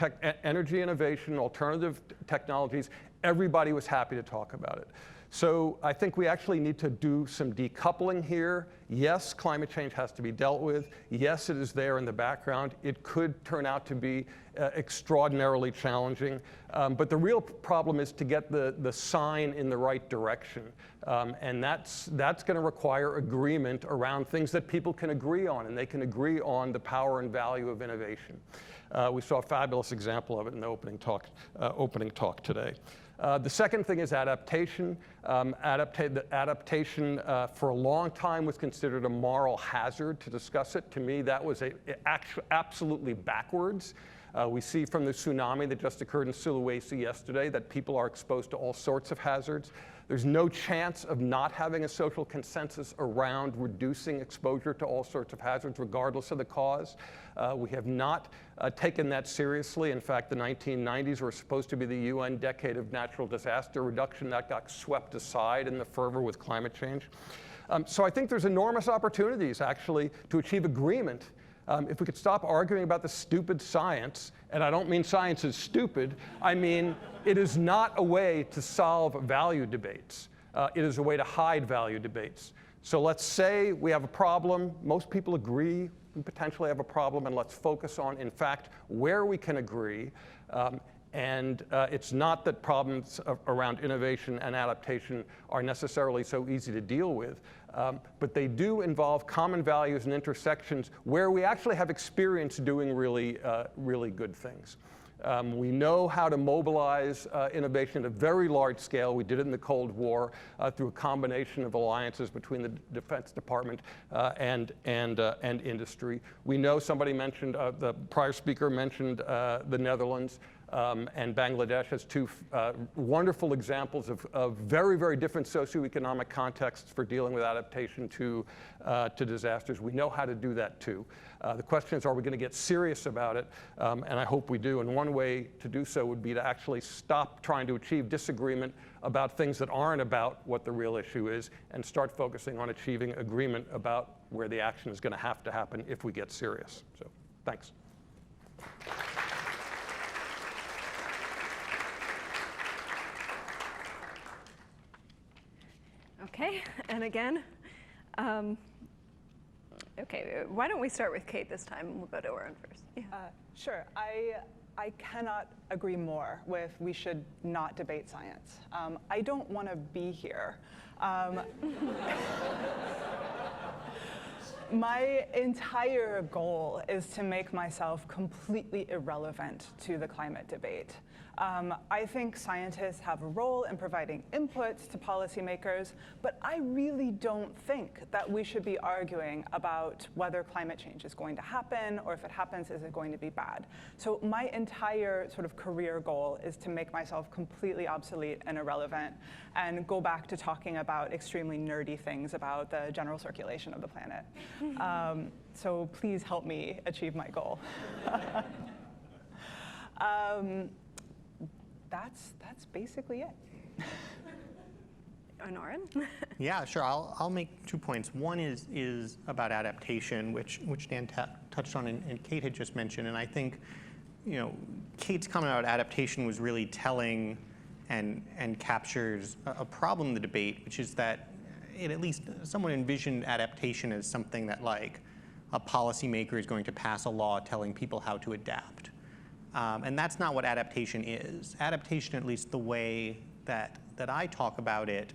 innovation, alternative technologies, everybody was happy to talk about it. So I think we actually need to do some decoupling here. Yes, climate change has to be dealt with. Yes, it is there in the background. It could turn out to be extraordinarily challenging. But the real problem is to get the sign in the right direction. And that's going to require agreement around things that people can agree on, and they can agree on the power and value of innovation. We saw a fabulous example of it in the opening talk today. The second thing is adaptation. Adaptation for a long time was considered a moral hazard to discuss it. To me, that was absolutely backwards. We see from the tsunami that just occurred in Sulawesi yesterday that people are exposed to all sorts of hazards. There's no chance of not having a social consensus around reducing exposure to all sorts of hazards, regardless of the cause. We have not taken that seriously. In fact, the 1990s were supposed to be the UN decade of natural disaster reduction. That got swept aside in the fervor with climate change. So I think there's enormous opportunities, actually, to achieve agreement. If we could stop arguing about the stupid science, and I don't mean science is stupid, I mean it is not a way to solve value debates. It is a way to hide value debates. So let's say we have a problem. Most people agree we potentially have a problem, and let's focus on, in fact, where we can agree. And it's not that problems around innovation and adaptation are necessarily so easy to deal with, but they do involve common values and intersections where we actually have experience doing really good things. We know how to mobilize innovation at a very large scale. We did it in the Cold War through a combination of alliances between the Defense Department and industry. We know, somebody mentioned, the prior speaker mentioned the Netherlands. And Bangladesh has two wonderful examples of very, very different socioeconomic contexts for dealing with adaptation to disasters. We know how to do that too. The question is, are we going to get serious about it? And I hope we do. And one way to do so would be to actually stop trying to achieve disagreement about things that aren't about what the real issue is, and start focusing on achieving agreement about where the action is going to happen if we get serious. So, thanks. Okay, and again, okay, why don't we start with Kate this time? We'll go to Oren first. Yeah. Sure. I cannot agree more with we should not debate science. I don't want to be here. My entire goal is to make myself completely irrelevant to the climate debate. I think scientists have a role in providing inputs to policymakers, but I really don't think that we should be arguing about whether climate change is going to happen, or if it happens, is it going to be bad. So my entire sort of career goal is to make myself completely obsolete and irrelevant, and go back to talking about extremely nerdy things about the general circulation of the planet. So please help me achieve my goal. That's basically it. And Oren? Yeah, sure. I'll make 2 points. One is about adaptation, which Dan touched on and Kate had just mentioned. And I think, Kate's comment about adaptation was really telling and captures a problem in the debate, which is that it at least someone envisioned adaptation as something that, like, a policymaker is going to pass a law telling people how to adapt. And that's not what adaptation is. Adaptation, at least the way that I talk about it,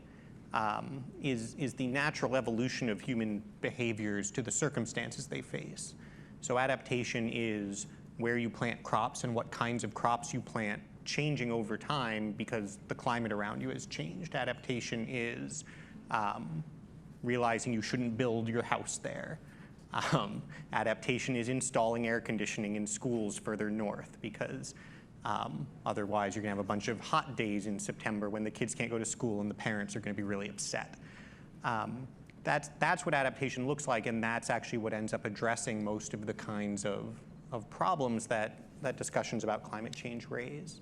is the natural evolution of human behaviors to the circumstances they face. So adaptation is where you plant crops and what kinds of crops you plant changing over time because the climate around you has changed. Adaptation is realizing you shouldn't build your house there. Adaptation is installing air conditioning in schools further north because otherwise you're going to have a bunch of hot days in September when the kids can't go to school and the parents are going to be really upset. That's what adaptation looks like, and that's actually what ends up addressing most of the kinds of problems that discussions about climate change raise.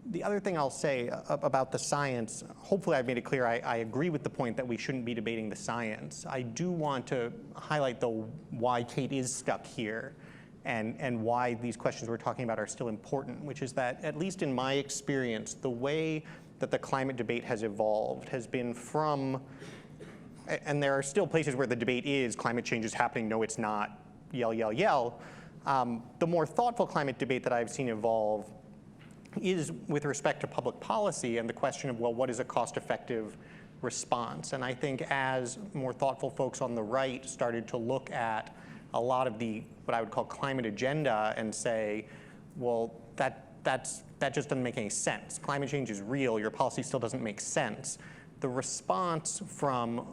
The other thing I'll say about the science, hopefully I've made it clear, I agree with the point that we shouldn't be debating the science. I do want to highlight, though, why Kate is stuck here and why these questions we're talking about are still important, which is that, at least in my experience, the way that the climate debate has evolved has been from, and there are still places where the debate is climate change is happening, no it's not, yell, yell, yell. The more thoughtful climate debate that I've seen evolve is with respect to public policy and the question of, well, what is a cost-effective response? And I think as more thoughtful folks on the right started to look at a lot of the, what I would call climate agenda and say, well, that just doesn't make any sense. Climate change is real, your policy still doesn't make sense. The response from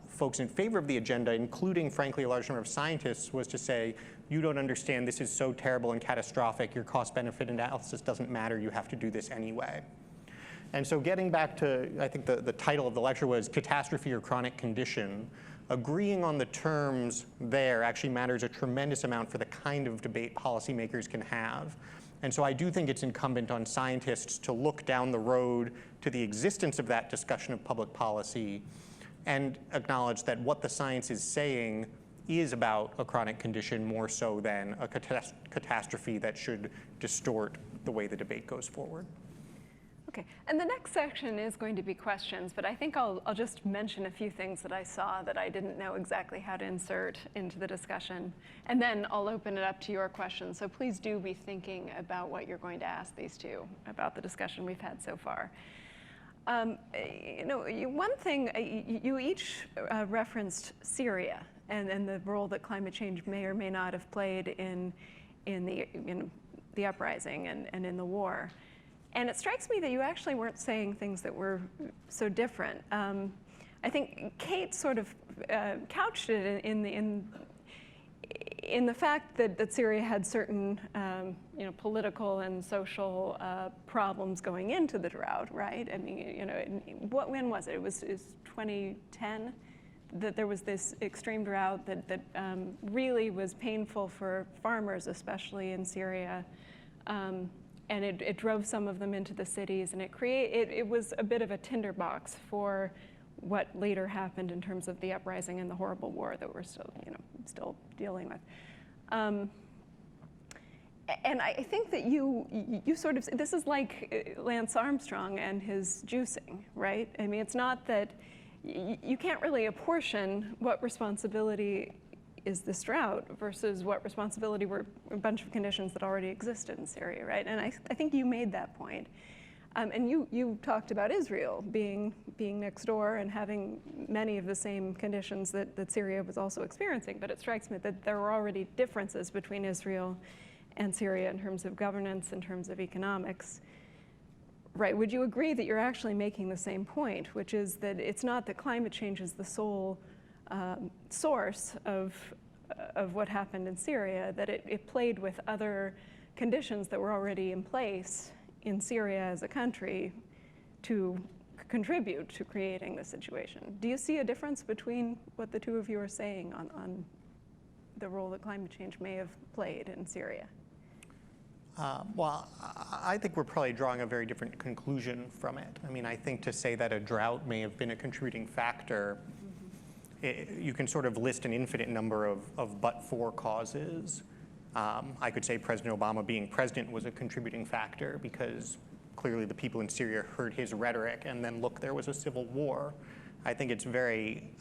folks in favor of the agenda, including, frankly, a large number of scientists, was to say, you don't understand, this is so terrible and catastrophic, your cost-benefit analysis doesn't matter, you have to do this anyway. And so getting back to, I think the title of the lecture was Catastrophe or Chronic Condition, agreeing on the terms there actually matters a tremendous amount for the kind of debate policymakers can have. And so I do think it's incumbent on scientists to look down the road to the existence of that discussion of public policy and acknowledge that what the science is saying is about a chronic condition more so than a catastrophe that should distort the way the debate goes forward. Okay, and the next section is going to be questions, but I think I'll just mention a few things that I saw that I didn't know exactly how to insert into the discussion, and then I'll open it up to your questions. So please do be thinking about what you're going to ask these two about the discussion we've had so far. One thing, you each referenced Syria and the role that climate change may or may not have played in the uprising and in the war. And it strikes me that you actually weren't saying things that were so different. I think Kate sort of couched it in the fact that Syria had certain political and social problems going into the drought, right? I mean, when was it? It was 2010 that there was this extreme drought that really was painful for farmers, especially in Syria. And it drove some of them into the cities, and it was a bit of a tinderbox for what later happened in terms of the uprising and the horrible war that we're still dealing with. And I think that you sort of, this is like Lance Armstrong and his juicing, right? I mean, it's not that you can't really apportion what responsibility is this drought versus what responsibility were a bunch of conditions that already existed in Syria, right? And I think you made that point. And you talked about Israel being next door and having many of the same conditions that Syria was also experiencing, but it strikes me that there were already differences between Israel and Syria in terms of governance, in terms of economics. Right, would you agree that you're actually making the same point, which is that it's not that climate change is the sole source of what happened in Syria, that it played with other conditions that were already in place in Syria as a country to contribute to creating the situation. Do you see a difference between what the two of you are saying on the role that climate change may have played in Syria? Well, I think we're probably drawing a very different conclusion from it. I mean, I think to say that a drought may have been a contributing factor, you can sort of list an infinite number of but-for causes. I could say President Obama being president was a contributing factor because clearly the people in Syria heard his rhetoric, and then look, there was a civil war. I think it's very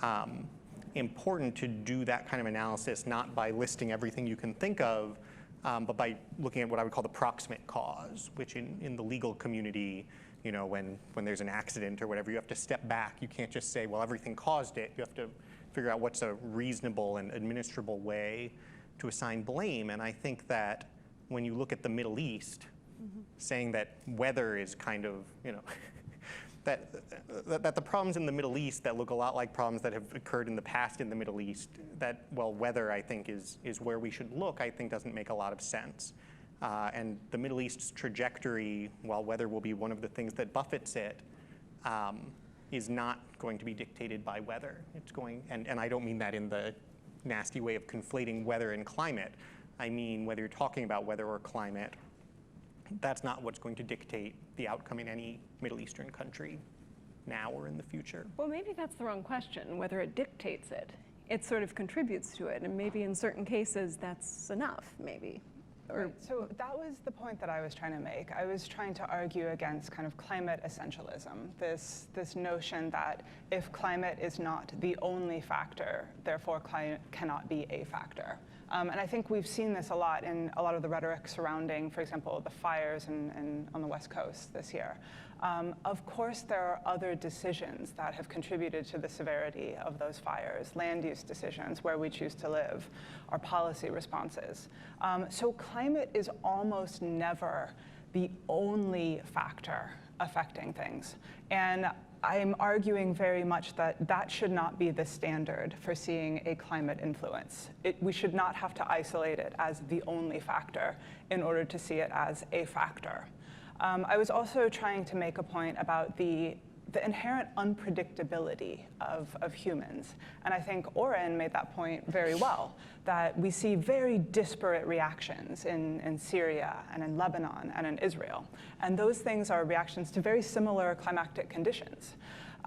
important to do that kind of analysis, not by listing everything you can think of, but by looking at what I would call the proximate cause, which in the legal community, when there's an accident or whatever, you have to step back. You can't just say, well, everything caused it. You have to figure out what's a reasonable and administrable way to assign blame. And I think that when you look at the Middle East, saying that weather is kind of, that the problems in the Middle East that look a lot like problems that have occurred in the past in the Middle East, that, well, weather, I think, is where we should look, I think doesn't make a lot of sense. And the Middle East's trajectory, while weather will be one of the things that buffets it, is not going to be dictated by weather. It's going, and I don't mean that in the nasty way of conflating weather and climate. I mean, whether you're talking about weather or climate, that's not what's going to dictate the outcome in any Middle Eastern country now or in the future. Well, maybe that's the wrong question, whether it dictates it. It sort of contributes to it, and maybe in certain cases that's enough, maybe. Right. So that was the point that I was trying to make. I was trying to argue against kind of climate essentialism, this notion that if climate is not the only factor, therefore climate cannot be a factor. And I think we've seen this a lot in a lot of the rhetoric surrounding, for example, the fires on the West Coast this year. Of course, there are other decisions that have contributed to the severity of those fires, land use decisions, where we choose to live, our policy responses. So climate is almost never the only factor affecting things. And I'm arguing very much that that should not be the standard for seeing a climate influence. We should not have to isolate it as the only factor in order to see it as a factor. I was also trying to make a point about the inherent unpredictability of humans. And I think Oren made that point very well, that we see very disparate reactions in Syria and in Lebanon and in Israel. And those things are reactions to very similar climatic conditions.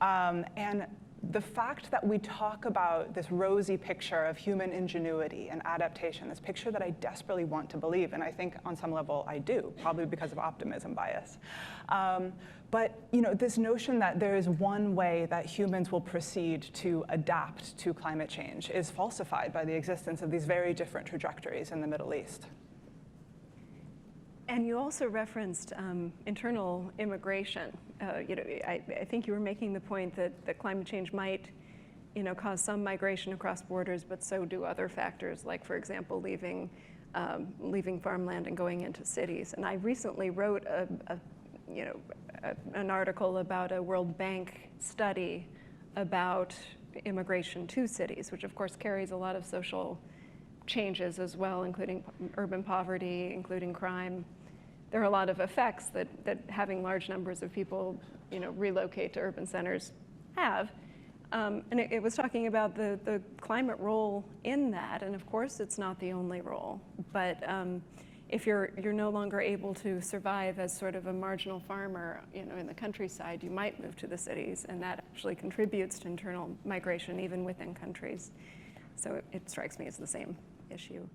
And the fact that we talk about this rosy picture of human ingenuity and adaptation, this picture that I desperately want to believe, and I think on some level I do, probably because of optimism bias. But this notion that there is one way that humans will proceed to adapt to climate change is falsified by the existence of these very different trajectories in the Middle East. And you also referenced internal immigration. I think you were making the point that climate change might, cause some migration across borders, but so do other factors, like, for example, leaving farmland and going into cities. And I recently wrote an article about a World Bank study about immigration to cities, which of course carries a lot of social changes as well, including urban poverty, including crime. There are a lot of effects that having large numbers of people, relocate to urban centers have. And it was talking about the climate role in that, and of course it's not the only role. But if you're no longer able to survive as sort of a marginal farmer, in the countryside, you might move to the cities, and that actually contributes to internal migration even within countries. So it strikes me as the same issue.